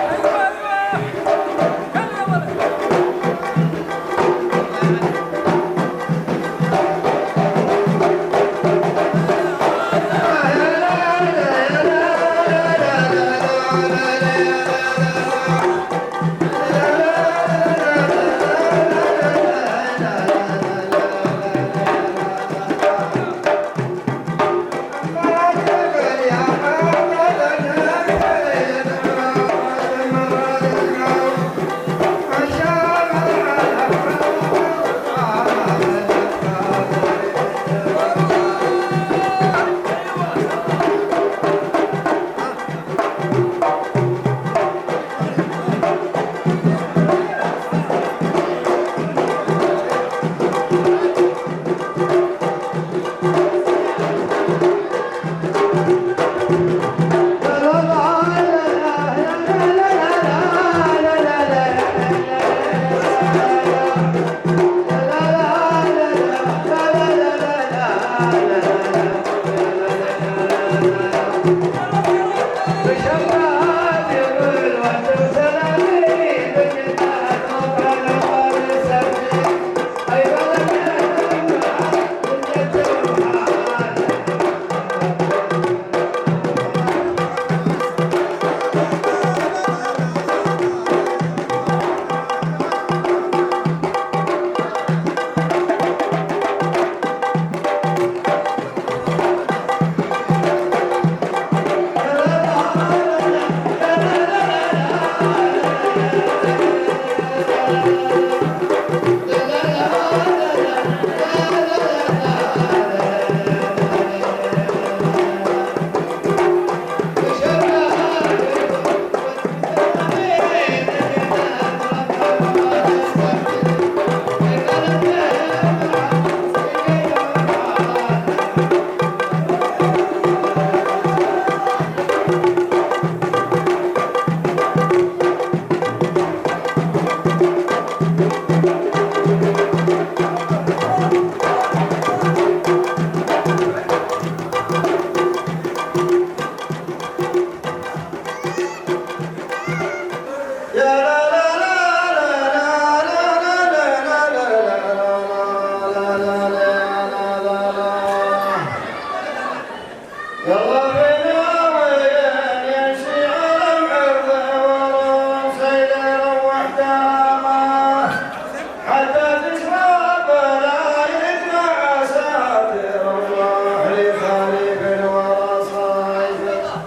يلا بنا وين يمشي على الأرض ورم سيدنا واحترامه حتى تشرب لا يجمع ساتر الله لخالق الورى صايفه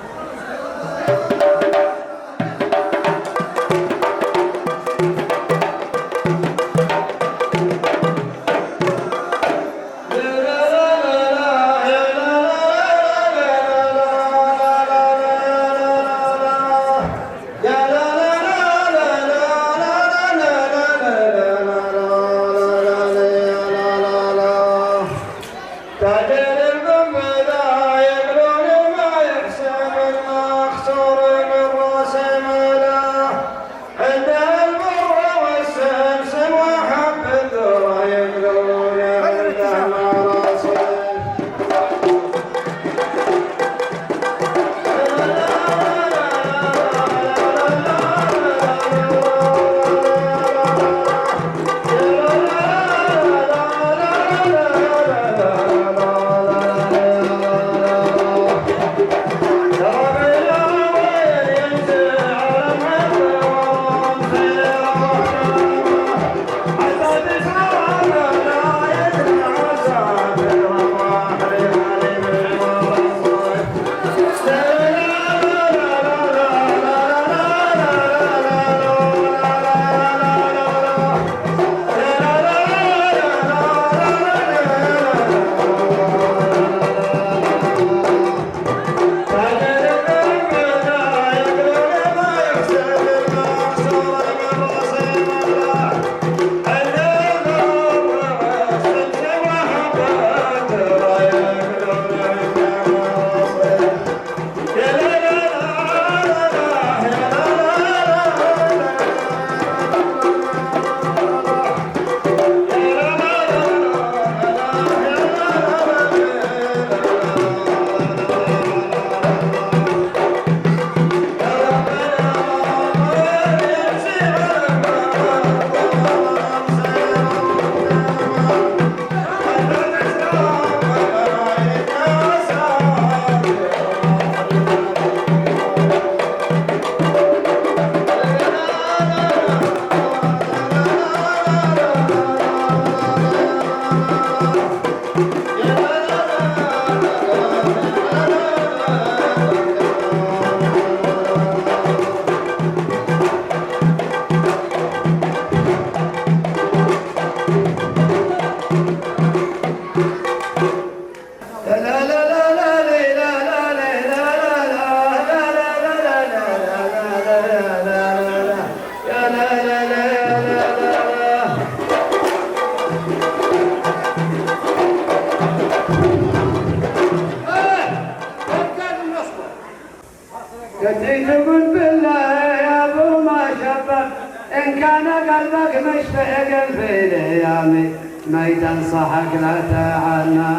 كنتي تقول بالله يا ابو ما شبك ان كان قلبك مشتاق في الايام ما تنصحك لا تعنى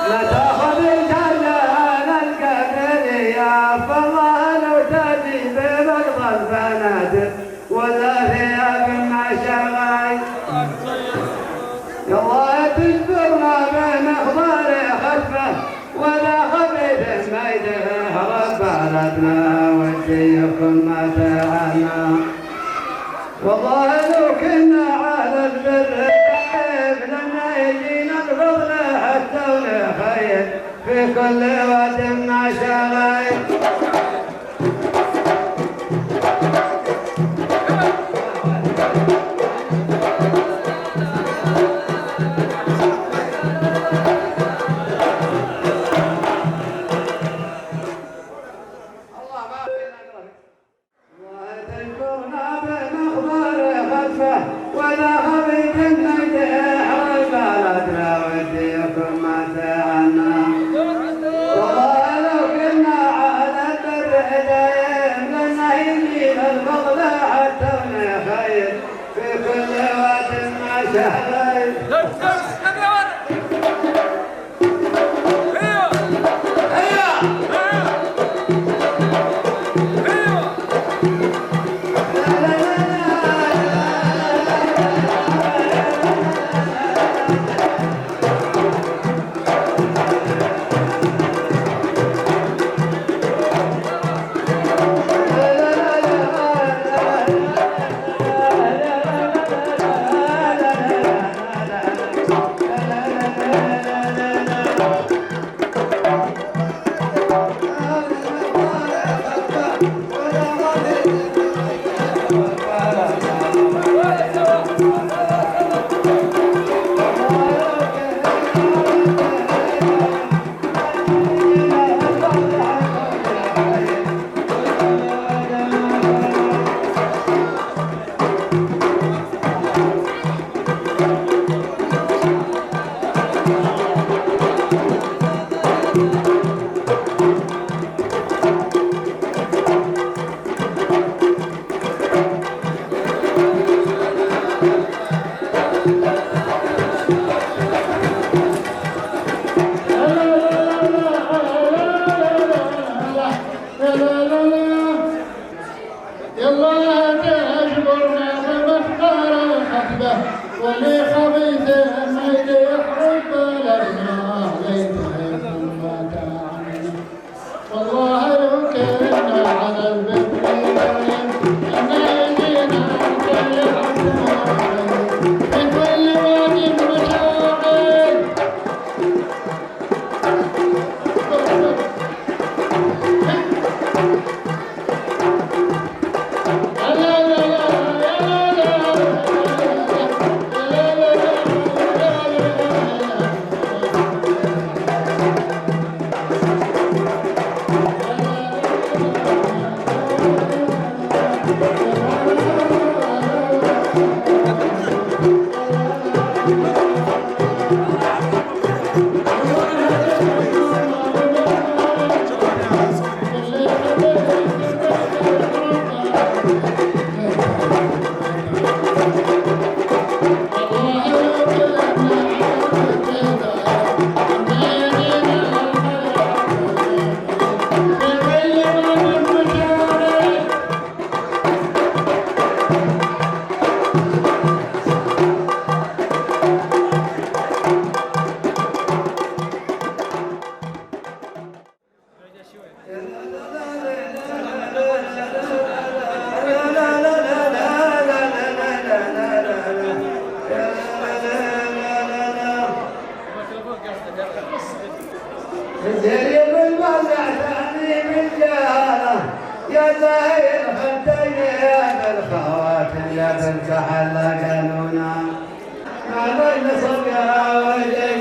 لا تاخذ الجنه على القبر يا فالله لو تجي بمقضى الفنادق ولا ثياب مع شغاي يلا تجبرنا بين اخبار خلفه ولا خبيث ما يدهر بلدنا وديكم ما تعنا والله لو كنا على البر لنا يجينا الفضل حتى ونخيل في كل واد مع شغايل ولا خبيث ما يدهر بلدنا وديكم ما تعنا والله لو كنا على البر جري بالوضع تعني بالجهالة يا زاهي الخدين يا بالخواتم يا بنت حلا قانونا ما بين صبيا وجهي